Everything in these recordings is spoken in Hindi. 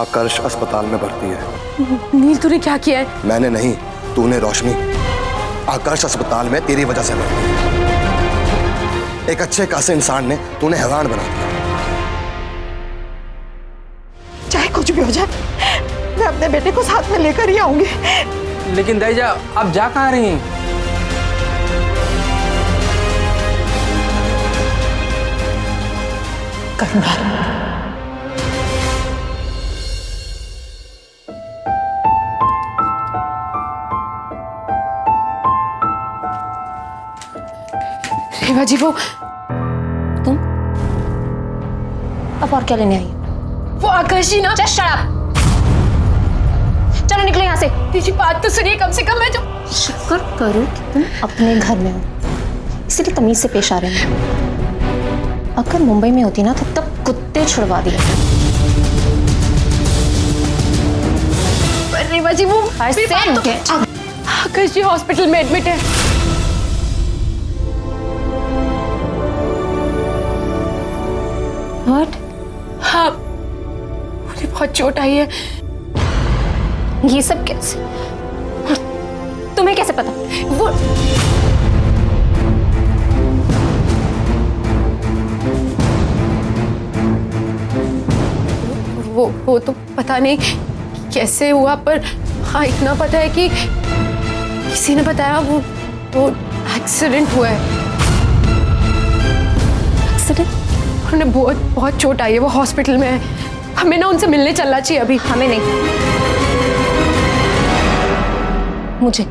आकर्ष अस्पताल में भर्ती है। नील, तूने क्या किया है? मैंने नहीं, तूने रोशनी। आकर्ष अस्पताल में तेरी वजह से भर्ती है। एक अच्छे खासे इंसान ने तूने हैरान बना दिया। चाहे कुछ भी हो जाए, मैं अपने बेटे को साथ में लेकर ही आऊंगी। लेकिन दैजा, आप जा कहाँ रही हैं? करुणा, रेवा जी, वो तुम अब और क्या लेने आई? वो आकर्षी ना। Just shut up. चलो निकलो यहाँ से। तेरी बात तो सुनिए कम से कम। मैं जो शुक्र करो कि तुम अपने घर में हो, इसलिए तमीज से पेश आ रहे हैं। अगर मुंबई में होती ना तो तब कुत्ते छुड़वा दिए। रेवा जी, वो आकर्ष जी हॉस्पिटल में एडमिट है। व्हाट? हाँ, उन्हें बहुत चोट आई है। ये सब कैसे? तुम्हें कैसे पता? वो तो पता नहीं कैसे हुआ, पर हाँ इतना पता है कि किसी ने बताया वो एक्सीडेंट हुआ है। एक्सीडेंट? उन्हें बहुत चोट आई है, वो हॉस्पिटल में है। हमें ना उनसे मिलने चलना चाहिए अभी। हमें नहीं, मुझे।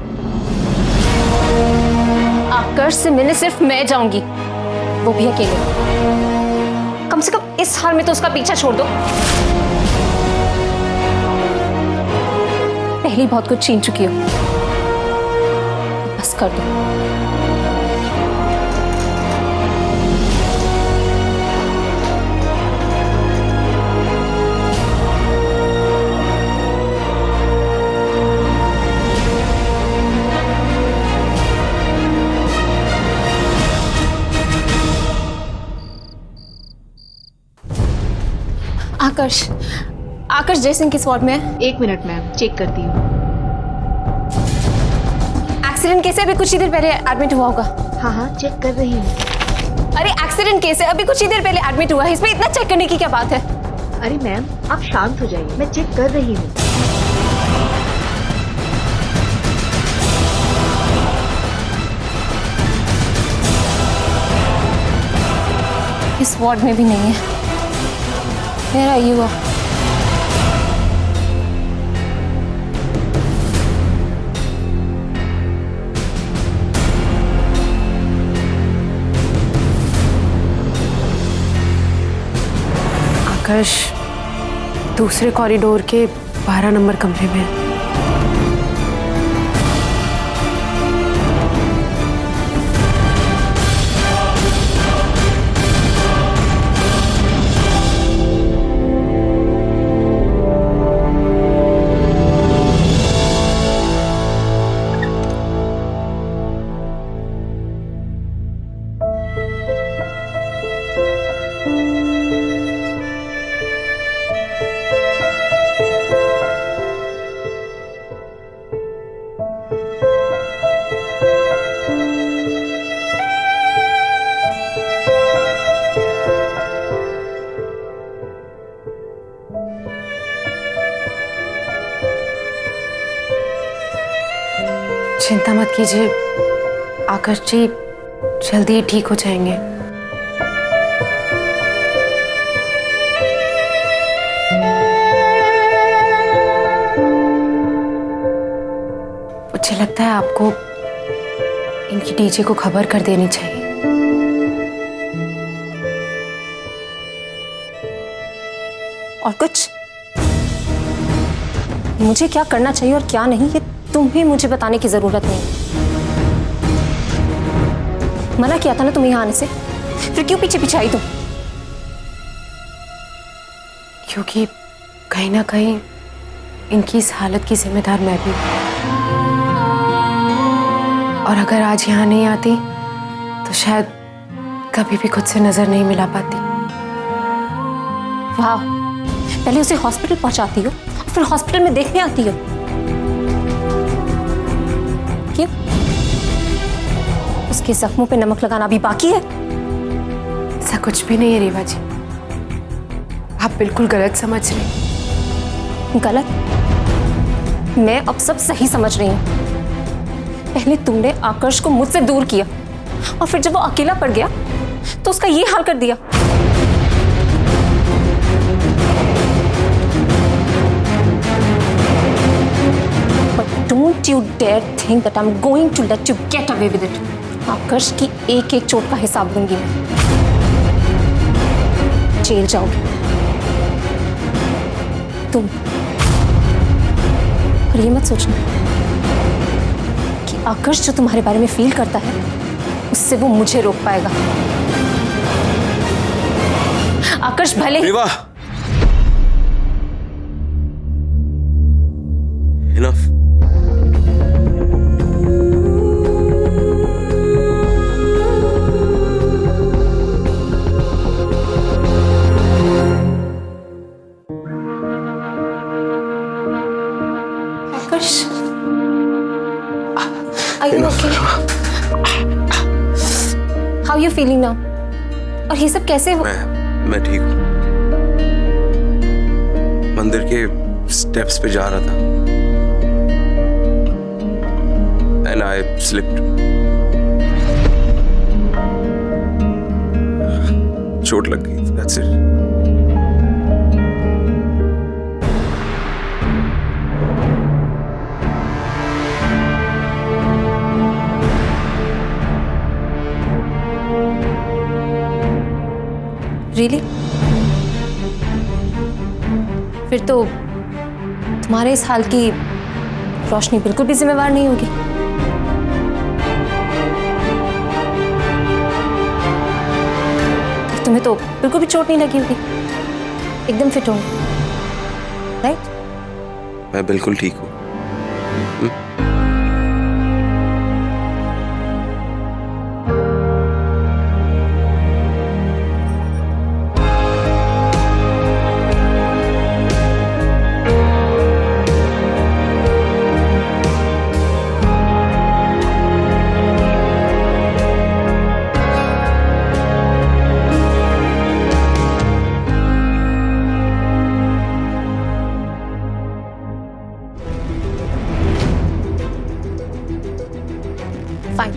आकर्ष से मिलने सिर्फ मैं जाऊंगी, वो भी अकेले। कम से कम इस हाल में तो उसका पीछा छोड़ दो। पहले बहुत कुछ छीन चुकी हो, बस कर दो। आकर्ष, आकर्ष जयसिंह किस वार्ड में है? 1 मिनट मैम, चेक करती हूँ। एक्सीडेंट केस है, अभी कुछ ही देर पहले एडमिट हुआ होगा। हाँ हाँ, चेक कर रही हूँ। अरे एक्सीडेंट केस है, अभी कुछ ही देर पहले एडमिट हुआ है, इसमें इतना चेक करने की क्या बात है? अरे मैम, आप शांत हो जाइए, मैं चेक कर रही हूँ। इस वार्ड में भी नहीं है। Where are you? आकर्ष दूसरे कॉरिडोर के 12 नंबर कमरे में है। चिंता मत कीजिए, आकर्ष जी जल्दी ही ठीक हो जाएंगे। मुझे लगता है आपको इनकी डीजे को खबर कर देनी चाहिए। और कुछ? मुझे क्या करना चाहिए और क्या नहीं, ये तुम्हें मुझे बताने की जरूरत नहीं। मना किया था ना तुम्हें यहाँ आने से, फिर क्यों पीछे पीछे आई तुम? क्योंकि कहीं ना कहीं इनकी इस हालत की जिम्मेदार मैं भी हूं। और अगर आज यहाँ नहीं आती तो शायद कभी भी खुद से नजर नहीं मिला पाती। वाह, पहले उसे हॉस्पिटल पहुंचाती हो और फिर हॉस्पिटल में देखने आती हो। क्यों? उसके जख्मों पे नमक लगाना भी बाकी है? ऐसा कुछ भी नहीं है रीवा जी, आप बिल्कुल गलत समझ रहे हैं। गलत? मैं अब सब सही समझ रही हूँ। पहले तुमने आकर्ष को मुझसे दूर किया और फिर जब वो अकेला पड़ गया तो उसका ये हाल कर दिया। But don't you dare think that I'm going to let you get away with it. आकर्ष की एक एक चोट का हिसाब लूंगी मैं। जेल जाओगे तुम। और ये मत सोचना कि आकर्ष जो तुम्हारे बारे में फील करता है उससे वो मुझे रोक पाएगा। आकर्ष भले Reeva, enough. Aakarsh, are you okay? How are you feeling now? और ये सब कैसे हो? मैं ठीक हूँ। मंदिर के स्टेप्स पे जा रहा था एंड आई स्लिप्ड। चोट लग गई, दैट्स इट। Really? फिर तो तुम्हारे इस हाल की रोशनी बिल्कुल भी जिम्मेवार नहीं होगी। तुम्हें तो बिल्कुल भी चोट नहीं लगी होगी, एकदम फिट हो, राइट? मैं बिल्कुल ठीक हूँ। फाइन,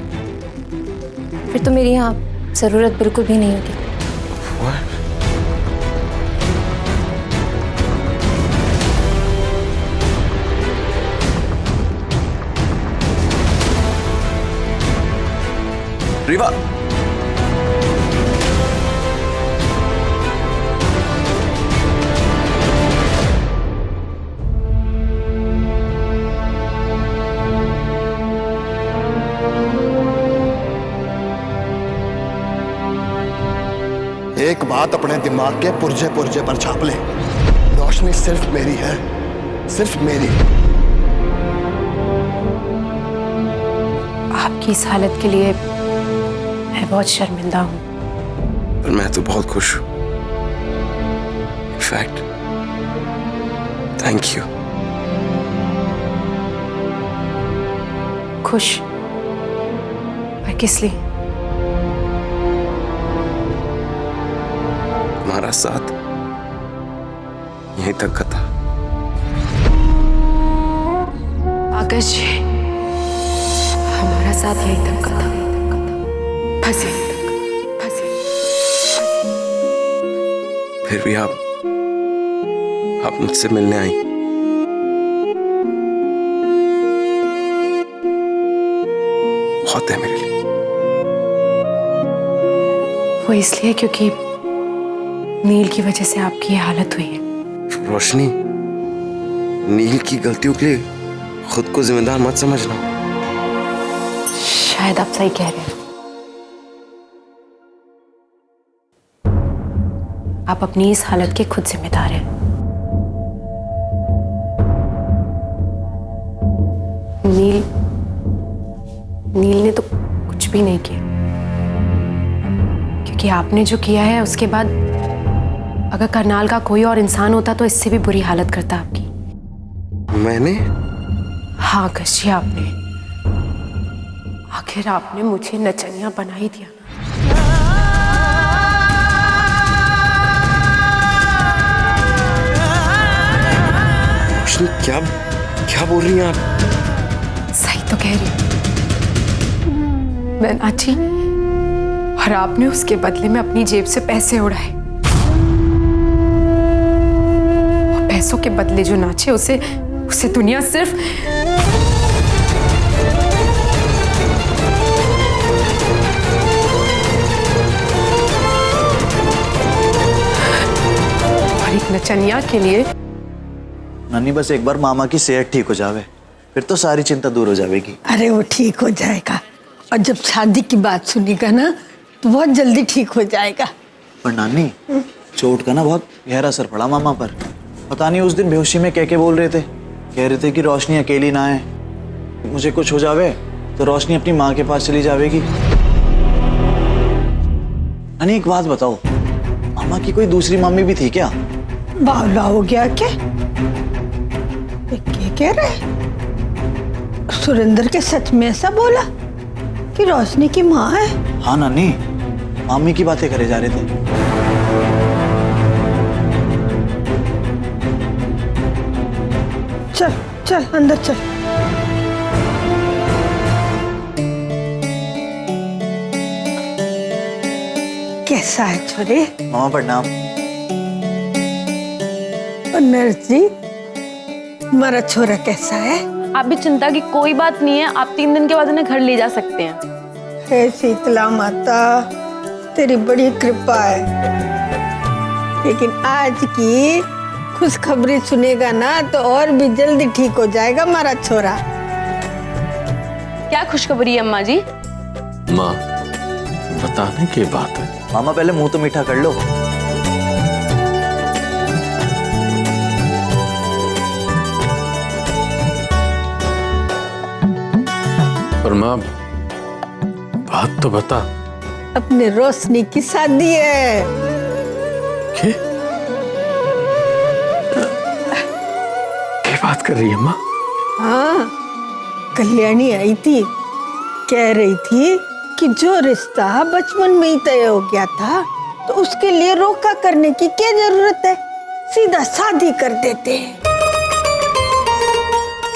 फिर तो मेरी यहाँ जरूरत बिल्कुल भी नहीं होगी। रीवा, एक बात अपने दिमाग के पुर्जे पुर्जे पर छाप ले, रोशनी सिर्फ मेरी है, सिर्फ मेरी। आपकी इस हालत के लिए मैं बहुत शर्मिंदा हूँ। पर मैं तो बहुत खुश हूँ। In fact thank you. खुश? पर किस लिए? हमारा साथ यहीं तक का था। आकाश जी, हमारा साथ यहीं तक का था, बस यहीं तक, बस यहीं। फिर भी आप मुझसे मिलने आई। बहुत है मेरे लिए। वो इसलिए क्योंकि नील की वजह से आपकी ये हालत हुई है। रोशनी, नील की गलतियों के लिए खुद को जिम्मेदार मत समझना। शायद आप सही कह रहे हैं। आप अपनी इस हालत के खुद जिम्मेदार हैं। नील ने तो कुछ भी नहीं किया, क्योंकि आपने जो किया है उसके बाद अगर करनाल का कोई और इंसान होता तो इससे भी बुरी हालत करता आपकी। मैंने? हाँ आकाश जी, आपने। आखिर आपने मुझे नचनिया बना ही दिया ना। रोशनी, क्या क्या बोल रही हैं आप? सही तो कह रही हूं। मैं नाची और आपने उसके बदले में अपनी जेब से पैसे उड़ाए। और पैसों के बदले जो नाचे उसे दुनिया सिर्फ और एक नचनिया के लिए। नानी, बस एक बार मामा की सेहत ठीक हो जावे, फिर तो सारी चिंता दूर हो जाएगी। अरे वो ठीक हो जाएगा, और जब शादी की बात सुनेगा ना तो बहुत जल्दी ठीक हो जाएगा। पर नानी, चोट का ना बहुत गहरा असर पड़ा मामा पर। पता नहीं उस दिन बेहोशी में क्या बोल रहे थे। कह रहे थे कि रोशनी अकेली ना है, मुझे कुछ हो जावे तो रोशनी अपनी माँ के पास चली जाएगी। नानी एक बात बताओ, मामा की कोई दूसरी मम्मी भी थी क्या? बावला हो गया क्या? क्या कह रहे? सुरेंद्र के सच में ऐसा बोला कि रोशनी की माँ है? हाँ नानी, मामी की बातें करे जा रहे थे। चल चल अंदर चल। कैसा है छोरे? मामा प्रणाम। और नर्स जी, हमारा छोरा कैसा है? आप भी चिंता की कोई बात नहीं है, आप 3 दिन के बाद उन्हें घर ले जा सकते हैं। हे शीतला माता, तेरी बड़ी कृपा है। लेकिन आज की खुशखबरी सुनेगा ना तो और भी जल्दी ठीक हो जाएगा हमारा छोरा। क्या खुशखबरी है अम्मा जी? माँ, बताने की बात है। मामा पहले मुंह तो मीठा कर लो। पर माँ, बात तो बता। अपने रोशनी की शादी है। क्या बात कर रही है माँ? हाँ, कल्याणी आई थी, कह रही थी कि जो रिश्ता बचपन में ही तय हो गया था तो उसके लिए रोका करने की क्या जरूरत है, सीधा शादी कर देते हैं।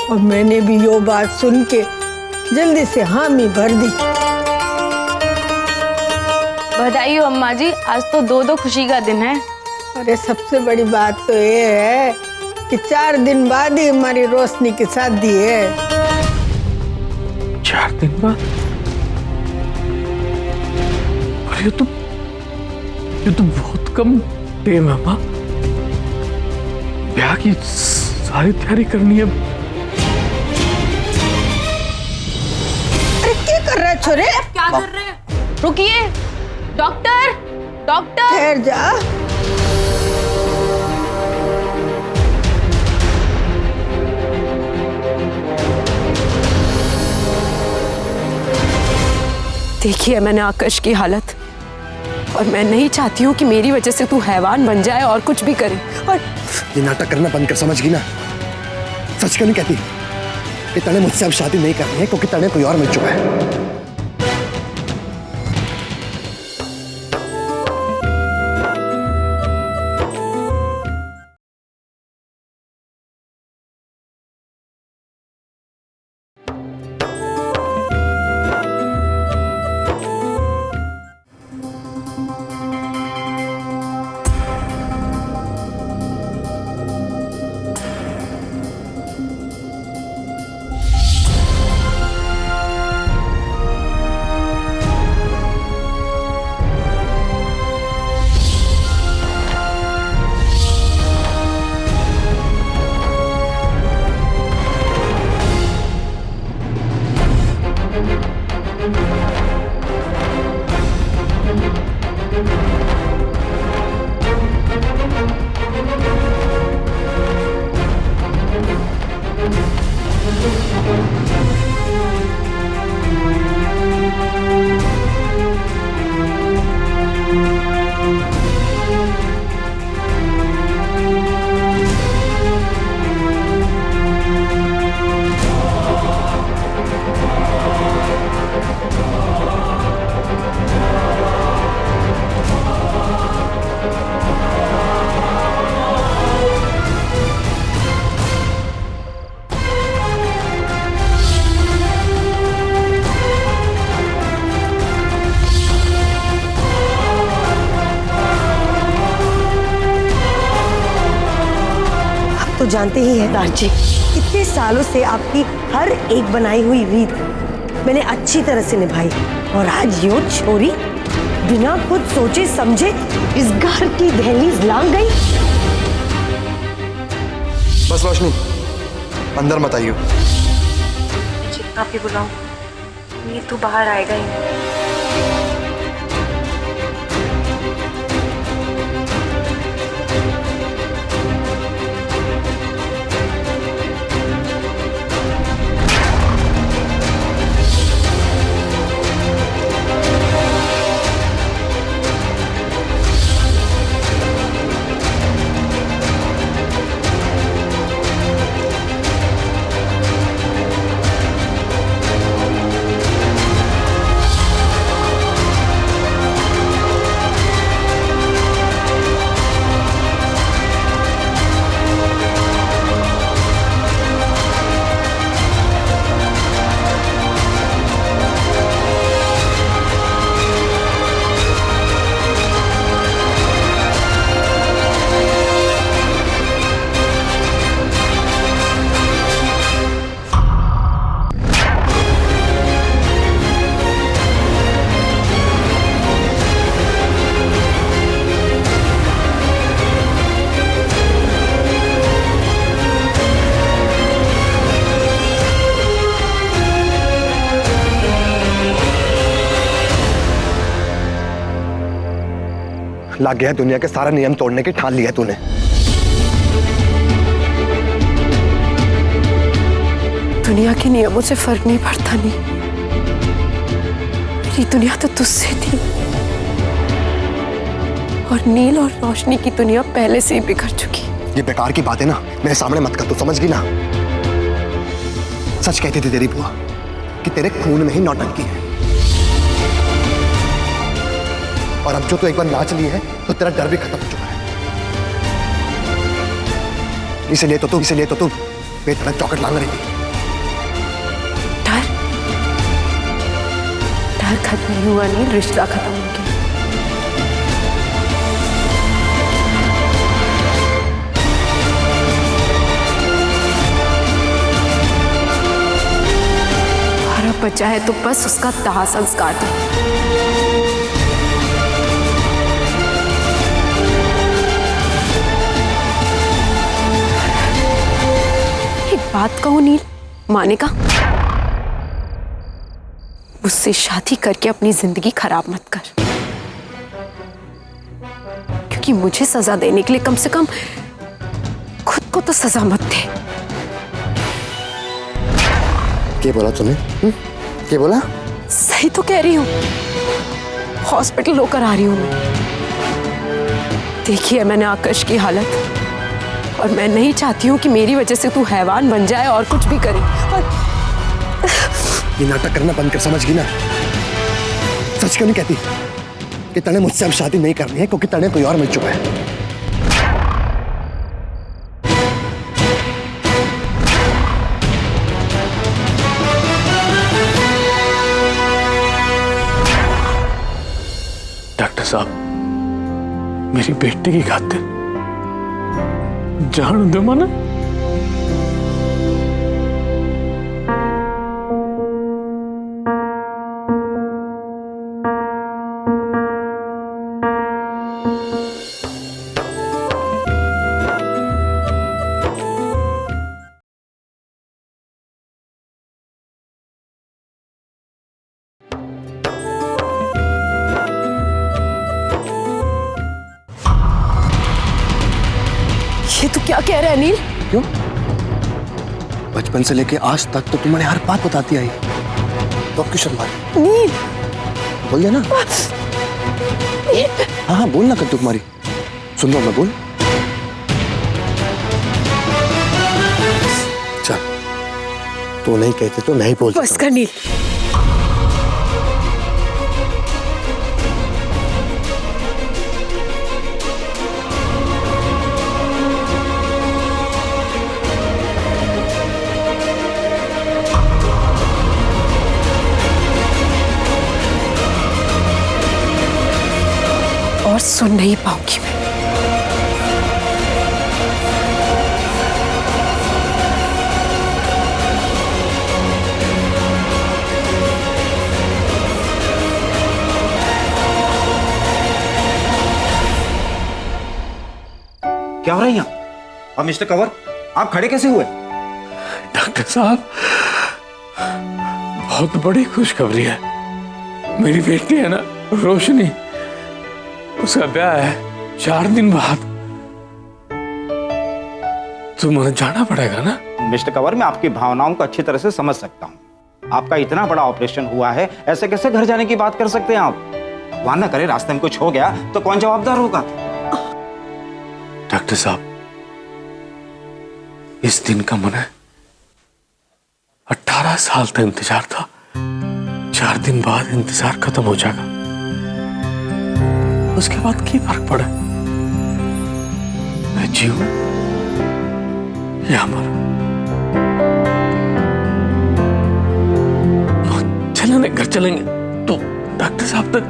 और मैंने भी यो बात सुन के जल्दी से हामी भर दी। बधाई हो अम्मा जी, आज तो 2 खुशी का दिन है। अरे सबसे बड़ी बात तो ये है कि 4 दिन बाद ही हमारी रोशनी की शादी है। 4 दिन बाद? और ये तो बहुत कम टाइम है माँ। ब्याह की सारी तैयारी करनी है। अरे क्या कर रहा है छोरे? क्या कर रहे हैं? रुकिए, डॉक्टर डॉक्टर। ठहर जा। देखिए मैंने आकाश की हालत, और मैं नहीं चाहती हूँ कि मेरी वजह से तू हैवान बन जाए और कुछ भी करे। और ये नाटक करना बंद कर, समझ गई ना? सच क्यों नहीं कहती कि तने मुझसे अब शादी नहीं करनी है क्योंकि तने कोई और मिल चुका है? जानते ही हैं ताज जी, कितने सालों से आपकी हर एक बनाई हुई रीत मैंने अच्छी तरह से निभाई, और आज यो छोरी बिना खुद सोचे समझे इस घर की दहलीज लांग गई। बस रोशनी, अंदर मत आइयो। जितना भी बुलाऊं ये तो बाहर आएगा ही नहीं। लग गया दुनिया के सारे नियम तोड़ने की ठान लिया तूने। दुनिया के नियमों से फर्क नहीं पड़ता नहीं, मेरी दुनिया तो तुझसे थी, और नील और रोशनी की दुनिया पहले से ही बिखर चुकी। ये बेकार की बात है ना, मेरे सामने मत कर, तू समझ गई ना। सच कहती थी तेरी बुआ कि तेरे खून में ही नौटंकी है, और अब जो तू एक बार नाच ली है तो तेरा डर भी खत्म हो चुका है। इसीलिए तो तू बेतरक चौकट लांग रही थी। डर खत्म नहीं हुआ, नहीं रिश्ता खत्म हो गया। और अब बचा है तो बस उसका दाह संस्कार दो। बात कहूं नील, माने का मुझसे शादी करके अपनी जिंदगी खराब मत कर, क्योंकि मुझे सजा देने के लिए कम से कम खुद को तो सजा मत दे। क्या बोला तूने? क्या बोला? सही तो कह रही हूं, हॉस्पिटल होकर आ रही हूं मैं। देखी है मैंने आकाश की हालत, और मैं नहीं चाहती हूँ कि मेरी वजह से तू हैवान बन जाए और कुछ भी करे। और ये नाटक करना बंद कर, समझ गई ना? सच क्यों नहीं कहती कि तने मुझसे अब शादी नहीं करनी है क्योंकि तने कोई और मिल चुका है? डॉक्टर साहब, मेरी बेटी की खातिर जान दो मना। ये तू क्या कह रहा है नील? क्यों? बचपन से लेके आज तक तो तुम्हारे हर बात बताती आई, तो अब क्यों शर्मा रही? नील बोल देना। हाँ हाँ बोल ना, कर तुम्हारी सुन रहा हूं मैं, बोल। चल, तू नहीं कहते तो नहीं बोल। बस कर नील। और सुन नहीं पाऊंगी मैं। क्या हो रहा है यहाँ? और मिस्टर कंवर, आप खड़े कैसे हुए? डॉक्टर साहब, बहुत बड़ी खुशखबरी है। मेरी बेटी है ना रोशनी, उसका ब्याह है 4 दिन बाद। तुम्हें जाना पड़ेगा ना? मिस्टर कंवर, मैं आपकी भावनाओं को अच्छी तरह से समझ सकता हूँ। आपका इतना बड़ा ऑपरेशन हुआ है, ऐसे कैसे घर जाने की बात कर सकते हैं आप? भगवान ना करे रास्ते में कुछ हो गया तो कौन जवाबदार होगा? डॉक्टर साहब, इस दिन का मैंने 18 साल तक इंतजार था। 4 दिन बाद इंतजार खत्म हो जाएगा, उसके बाद क्या फर्क पड़ा? मैं जीऊं या मरूं? चलेंगे, घर चलेंगे तो डॉक्टर साहब तक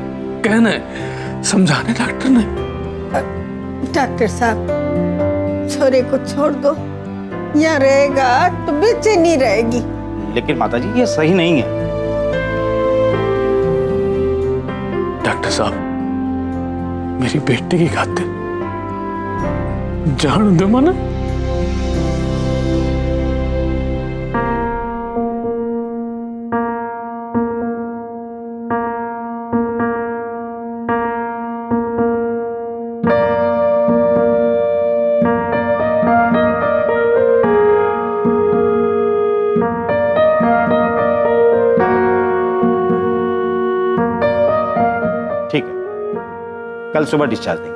कहना है, समझाने डॉक्टर ने। डॉक्टर साहब, छोरे को छोड़ दो, यहाँ रहेगा तो बेचैनी रहेगी। लेकिन माताजी, ये सही नहीं है। डॉक्टर साहब, मेरी बेटी की खातिर जान दो मना। ठीक है, कल सुबह डिस्चार्ज देंगे।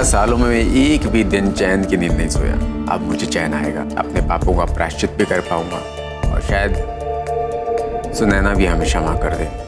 सालों में एक भी दिन चैन की नींद नहीं सोया। अब मुझे चैन आएगा, अपने पापों का प्रायश्चित भी कर पाऊंगा और शायद सुनैना भी हमें क्षमा कर दे।